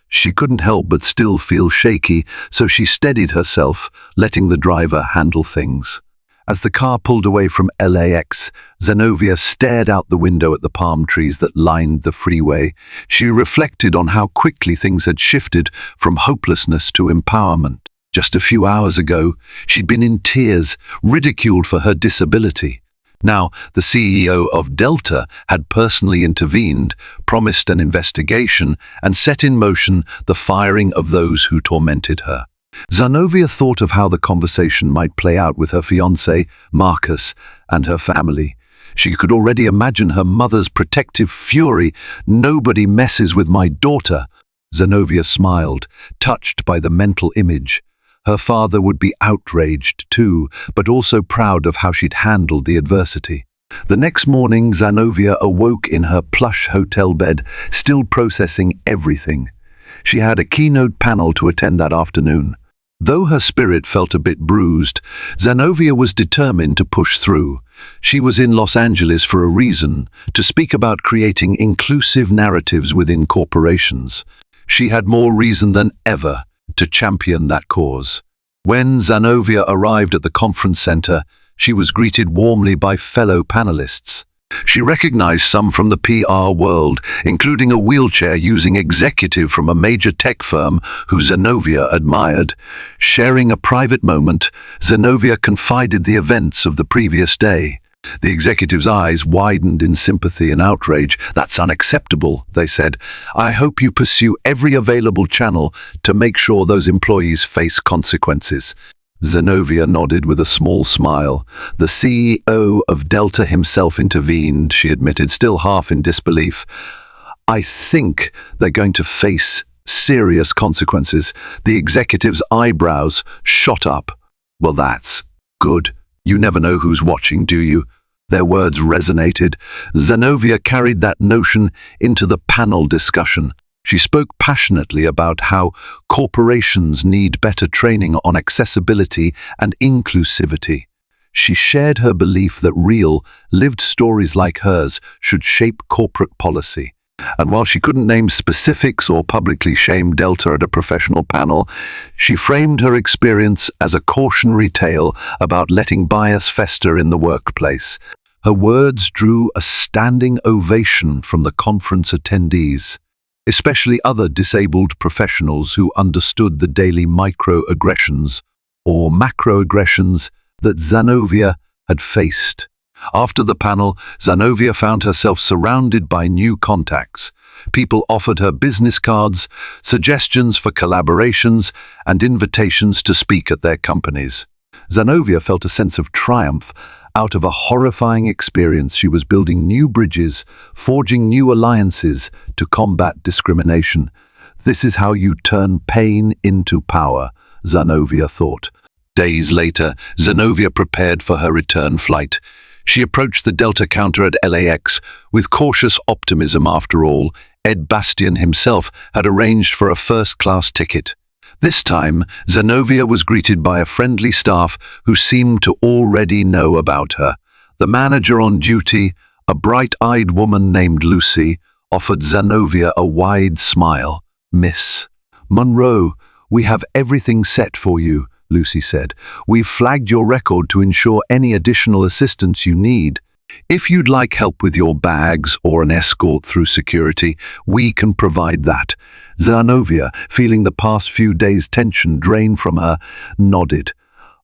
She couldn't help but still feel shaky, so she steadied herself, letting the driver handle things. As the car pulled away from LAX, Zanovia stared out the window at the palm trees that lined the freeway. She reflected on how quickly things had shifted from hopelessness to empowerment. Just a few hours ago, she'd been in tears, ridiculed for her disability. Now, the CEO of Delta had personally intervened, promised an investigation, and set in motion the firing of those who tormented her. Zanovia thought of how the conversation might play out with her fiancé, Marcus, and her family. She could already imagine her mother's protective fury. "Nobody messes with my daughter." Zanovia smiled, touched by the mental image. Her father would be outraged too, but also proud of how she'd handled the adversity. The next morning, Zanovia awoke in her plush hotel bed, still processing everything. She had a keynote panel to attend that afternoon. Though her spirit felt a bit bruised, Zanovia was determined to push through. She was in Los Angeles for a reason, to speak about creating inclusive narratives within corporations. She had more reason than ever to champion that cause. When Zanovia arrived at the conference center, she was greeted warmly by fellow panelists. She recognized some from the PR world, including a wheelchair-using executive from a major tech firm who Zanovia admired. Sharing a private moment, Zanovia confided the events of the previous day. The executive's eyes widened in sympathy and outrage. "That's unacceptable," they said. "I hope you pursue every available channel to make sure those employees face consequences." Zanovia nodded with a small smile. The CEO of Delta himself intervened, she admitted, still half in disbelief. "I think they're going to face serious consequences." The executive's eyebrows shot up. "Well, that's good. You never know who's watching, do you?" Their words resonated. Zanovia carried that notion into the panel discussion. She spoke passionately about how corporations need better training on accessibility and inclusivity. She shared her belief that real, lived stories like hers should shape corporate policy. And while she couldn't name specifics or publicly shame Delta at a professional panel, she framed her experience as a cautionary tale about letting bias fester in the workplace. Her words drew a standing ovation from the conference attendees, especially other disabled professionals who understood the daily microaggressions or macroaggressions that Zanovia had faced. After the panel, Zanovia found herself surrounded by new contacts. People offered her business cards, suggestions for collaborations, and invitations to speak at their companies. Zanovia felt a sense of triumph. Out of a horrifying experience, she was building new bridges, forging new alliances to combat discrimination. This is how you turn pain into power, Zanovia thought. Days later, Zanovia prepared for her return flight. She approached the Delta counter at LAX with cautious optimism. After all, Ed Bastian himself had arranged for a first-class ticket. This time, Zanovia was greeted by a friendly staff who seemed to already know about her. The manager on duty, a bright-eyed woman named Lucy, offered Zanovia a wide smile. "Miss Monroe, we have everything set for you," Lucy said. "We've flagged your record to ensure any additional assistance you need. If you'd like help with your bags or an escort through security, we can provide that." Zanovia, feeling the past few days' tension drain from her, nodded.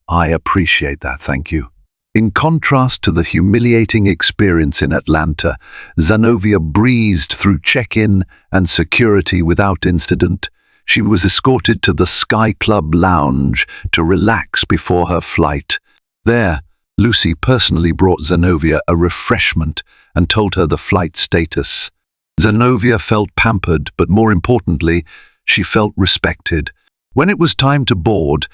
"I appreciate that, thank you." In contrast to the humiliating experience in Atlanta, Zanovia breezed through check-in and security without incident. She was escorted to the Sky Club lounge to relax before her flight. There, Lucy personally brought Zanovia a refreshment and told her the flight status. Zanovia felt pampered, but more importantly, she felt respected. When it was time to board,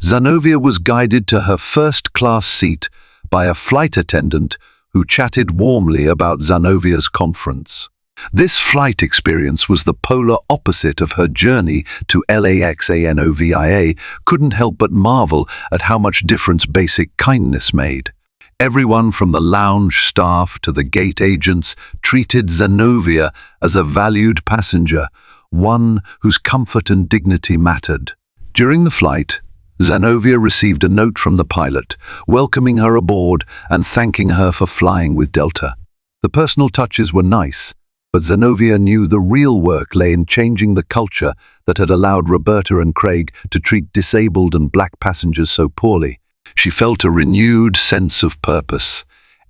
Zanovia was guided to her first-class seat by a flight attendant who chatted warmly about Zanovia's conference. This flight experience was the polar opposite of her journey to LAXANOVIA. Couldn't help but marvel at how much difference basic kindness made. Everyone from the lounge staff to the gate agents treated Zanovia as a valued passenger, one whose comfort and dignity mattered. During the flight, Zanovia received a note from the pilot, welcoming her aboard and thanking her for flying with Delta. The personal touches were nice, but Zanovia knew the real work lay in changing the culture that had allowed Roberta and Craig to treat disabled and black passengers so poorly. She felt a renewed sense of purpose.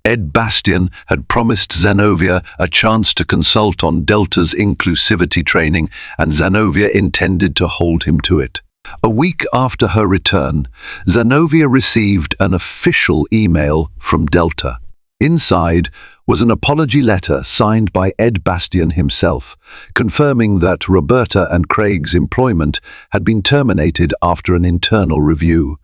Ed Bastian had promised Zanovia a chance to consult on Delta's inclusivity training, and Zanovia intended to hold him to it. A week after her return, Zanovia received an official email from Delta. Inside was an apology letter signed by Ed Bastian himself, confirming that Roberta and Craig's employment had been terminated after an internal review.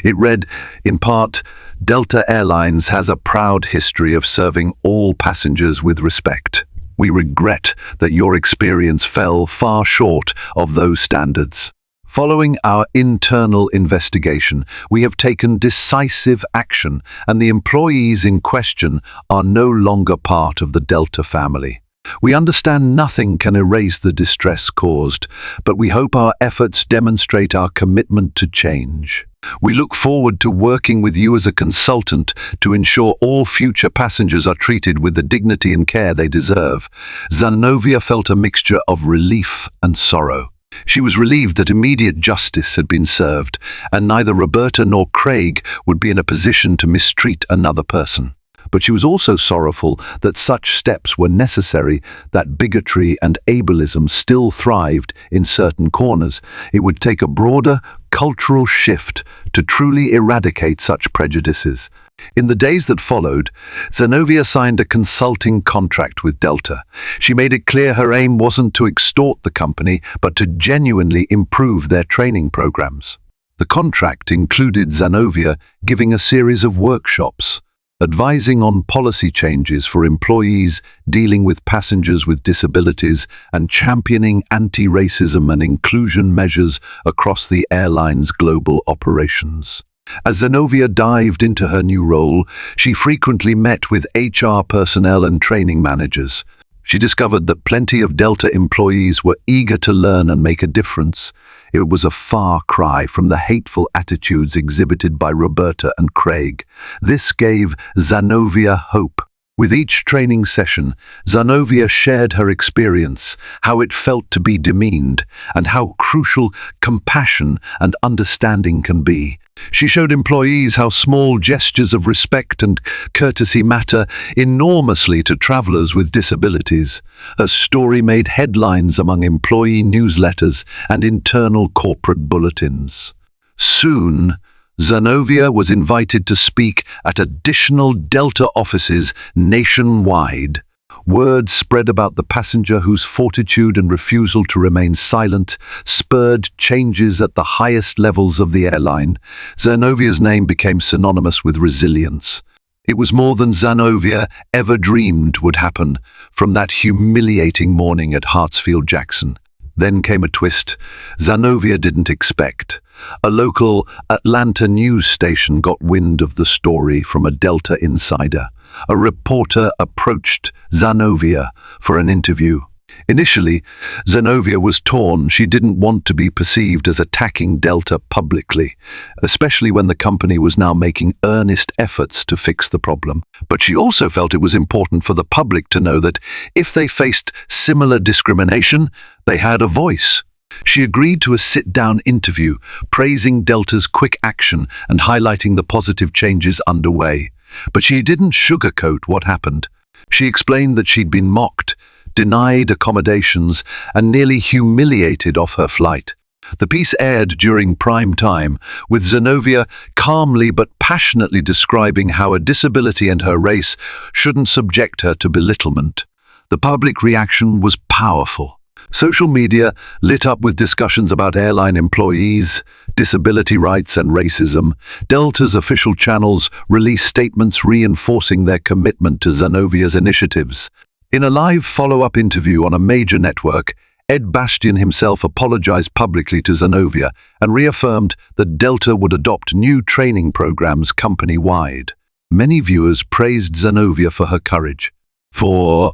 It read, in part, "Delta Airlines has a proud history of serving all passengers with respect. We regret that your experience fell far short of those standards. Following our internal investigation, we have taken decisive action, and the employees in question are no longer part of the Delta family. We understand nothing can erase the distress caused, but we hope our efforts demonstrate our commitment to change. We look forward to working with you as a consultant to ensure all future passengers are treated with the dignity and care they deserve." Zanovia felt a mixture of relief and sorrow. She was relieved that immediate justice had been served, and neither Roberta nor Craig would be in a position to mistreat another person. But she was also sorrowful that such steps were necessary, that bigotry and ableism still thrived in certain corners. It would take a broader cultural shift to truly eradicate such prejudices. In the days that followed, Zanovia signed a consulting contract with Delta. She made it clear her aim wasn't to extort the company, but to genuinely improve their training programs. The contract included Zanovia giving a series of workshops, advising on policy changes for employees dealing with passengers with disabilities, and championing anti-racism and inclusion measures across the airline's global operations. As Zanovia dived into her new role, she frequently met with HR personnel and training managers. She discovered that plenty of Delta employees were eager to learn and make a difference. It was a far cry from the hateful attitudes exhibited by Roberta and Craig. This gave Zanovia hope. With each training session, Zanovia shared her experience, how it felt to be demeaned, and how crucial compassion and understanding can be. She showed employees how small gestures of respect and courtesy matter enormously to travelers with disabilities. Her story made headlines among employee newsletters and internal corporate bulletins. Soon, Zanovia was invited to speak at additional Delta offices nationwide. Word spread about the passenger whose fortitude and refusal to remain silent spurred changes at the highest levels of the airline. Zanovia's name became synonymous with resilience. It was more than Zanovia ever dreamed would happen from that humiliating morning at Hartsfield-Jackson. Then came a twist Zanovia didn't expect. A local Atlanta news station got wind of the story from a Delta insider. A reporter approached Zanovia for an interview. Initially, Zenobia was torn. She didn't want to be perceived as attacking Delta publicly, especially when the company was now making earnest efforts to fix the problem. But she also felt it was important for the public to know that if they faced similar discrimination, they had a voice. She agreed to a sit-down interview, praising Delta's quick action and highlighting the positive changes underway. But she didn't sugarcoat what happened. She explained that she'd been mocked, denied accommodations, and nearly humiliated off her flight. The piece aired during prime time, with Zenobia calmly but passionately describing how a disability and her race shouldn't subject her to belittlement. The public reaction was powerful. Social media lit up with discussions about airline employees, disability rights and racism. Delta's official channels released statements reinforcing their commitment to Zenovia's initiatives. In a live follow-up interview on a major network, Ed Bastian himself apologized publicly to Zenobia and reaffirmed that Delta would adopt new training programs company-wide. Many viewers praised Zenobia for her courage. For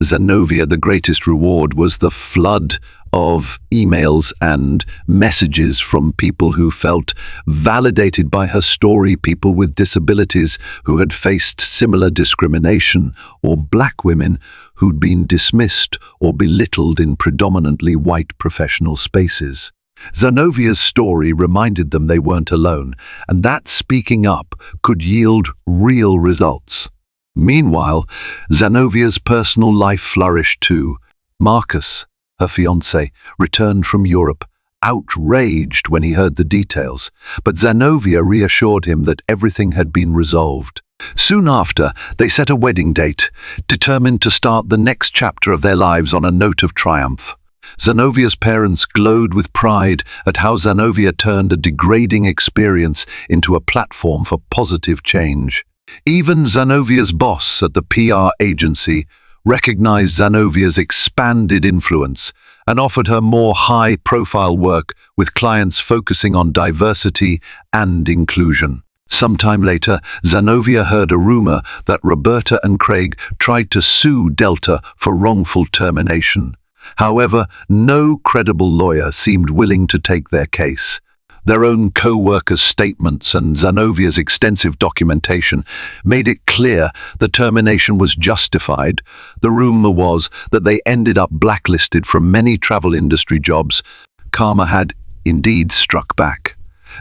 Zenobia, the greatest reward was the flood of emails and messages from people who felt validated by her story, people with disabilities who had faced similar discrimination, or black women who'd been dismissed or belittled in predominantly white professional spaces. Zenovia's story reminded them they weren't alone, and that speaking up could yield real results. Meanwhile, Zenovia's personal life flourished too. Marcus, her fiancé, returned from Europe, outraged when he heard the details, but Zenobia reassured him that everything had been resolved. Soon after, they set a wedding date, determined to start the next chapter of their lives on a note of triumph. Zenovia's parents glowed with pride at how Zenobia turned a degrading experience into a platform for positive change. Even Zenovia's boss at the PR agency recognized Zenovia's expanded influence and offered her more high-profile work with clients focusing on diversity and inclusion. Sometime later, Zenobia heard a rumor that Roberta and Craig tried to sue Delta for wrongful termination. However, no credible lawyer seemed willing to take their case. Their own co-workers' statements and Zenovia's extensive documentation made it clear the termination was justified. The rumor was that they ended up blacklisted from many travel industry jobs. Karma had indeed struck back.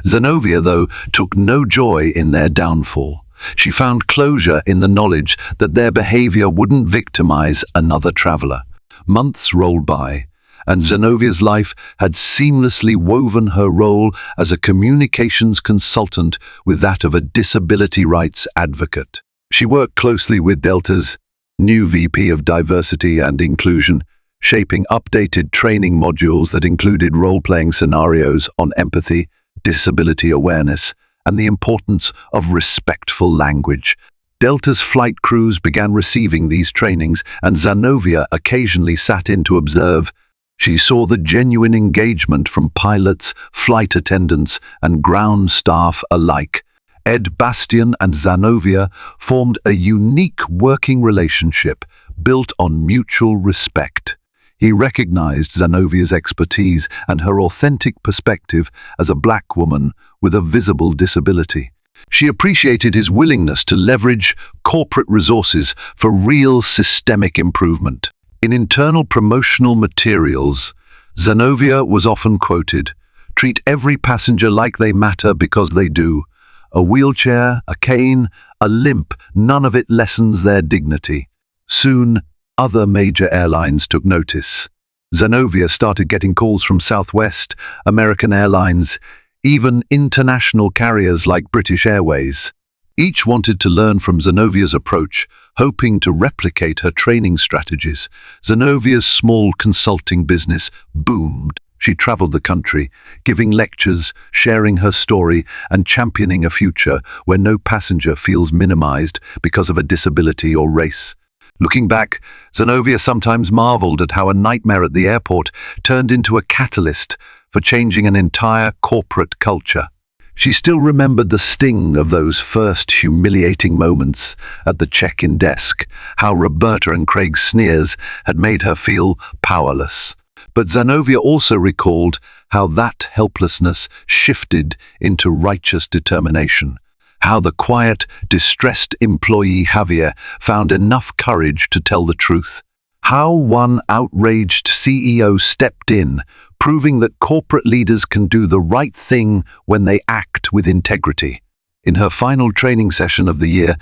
Zenobia, though, took no joy in their downfall. She found closure in the knowledge that their behavior wouldn't victimize another traveler. Months rolled by, and Zenovia's life had seamlessly woven her role as a communications consultant with that of a disability rights advocate. She worked closely with Delta's new VP of Diversity and Inclusion, shaping updated training modules that included role-playing scenarios on empathy, disability awareness, and the importance of respectful language. Delta's flight crews began receiving these trainings, and Zenobia occasionally sat in to observe. She saw the genuine engagement from pilots, flight attendants, and ground staff alike. Ed Bastian and Zenobia formed a unique working relationship built on mutual respect. He recognized Zenovia's expertise and her authentic perspective as a black woman with a visible disability. She appreciated his willingness to leverage corporate resources for real systemic improvement. In internal promotional materials, Zenobia was often quoted, "Treat every passenger like they matter because they do. A wheelchair, a cane, a limp, none of it lessens their dignity." Soon, other major airlines took notice. Zenobia started getting calls from Southwest, American Airlines, even international carriers like British Airways. Each wanted to learn from Zenovia's approach, hoping to replicate her training strategies. Zenovia's small consulting business boomed. She traveled the country, giving lectures, sharing her story, and championing a future where no passenger feels minimized because of a disability or race. Looking back, Zenobia sometimes marveled at how a nightmare at the airport turned into a catalyst for changing an entire corporate culture. She still remembered the sting of those first humiliating moments at the check-in desk, how Roberta and Craig's sneers had made her feel powerless. But Zenobia also recalled how that helplessness shifted into righteous determination, how the quiet, distressed employee Javier found enough courage to tell the truth, how one outraged CEO stepped in, proving that corporate leaders can do the right thing when they act with integrity. In her final training session of the year,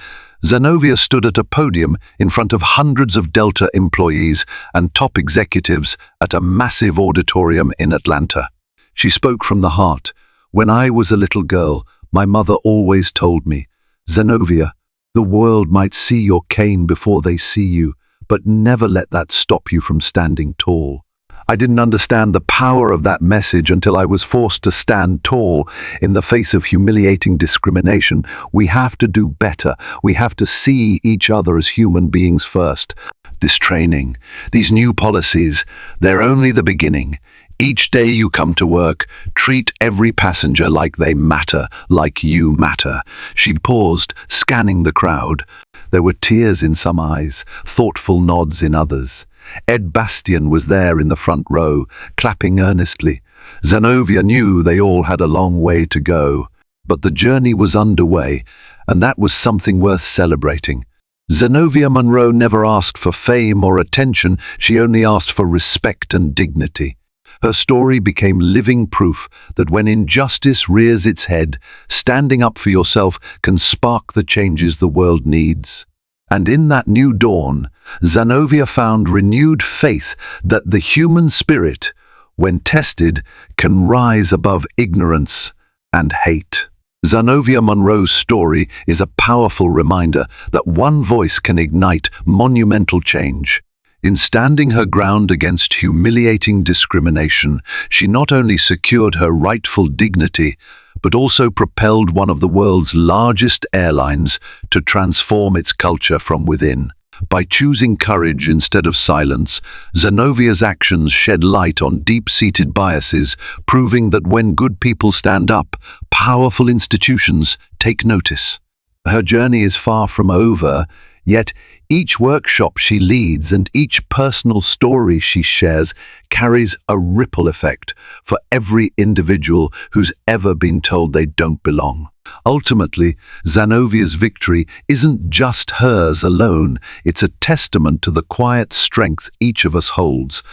Zenobia stood at a podium in front of hundreds of Delta employees and top executives at a massive auditorium in Atlanta. She spoke from the heart. "When I was a little girl, my mother always told me, 'Zenobia, the world might see your cane before they see you, but never let that stop you from standing tall.' I didn't understand the power of that message until I was forced to stand tall in the face of humiliating discrimination. We have to do better. We have to see each other as human beings first." This training, these new policies, they're only the beginning. Each day you come to work, treat every passenger like they matter, like you matter. She paused, scanning the crowd. There were tears in some eyes, thoughtful nods in others. Ed Bastian was there in the front row, clapping earnestly. Zenobia knew they all had a long way to go, but the journey was underway, and that was something worth celebrating. Zenobia Monroe never asked for fame or attention, she only asked for respect and dignity. Her story became living proof that when injustice rears its head, standing up for yourself can spark the changes the world needs. And in that new dawn, Zenobia found renewed faith that the human spirit, when tested, can rise above ignorance and hate. Zenobia Monroe's story is a powerful reminder that one voice can ignite monumental change. In standing her ground against humiliating discrimination, she not only secured her rightful dignity, but also propelled one of the world's largest airlines to transform its culture from within. By choosing courage instead of silence, Zenovia's actions shed light on deep-seated biases, proving that when good people stand up, powerful institutions take notice. Her journey is far from over, yet each workshop she leads and each personal story she shares carries a ripple effect for every individual who's ever been told they don't belong. Ultimately, Zenovia's victory isn't just hers alone, it's a testament to the quiet strength each of us holds.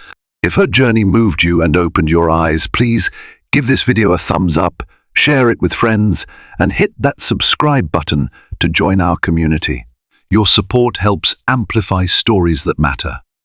If her journey moved you and opened your eyes, please give this video a thumbs up, share it with friends, and hit that subscribe button to join our community. Your support helps amplify stories that matter.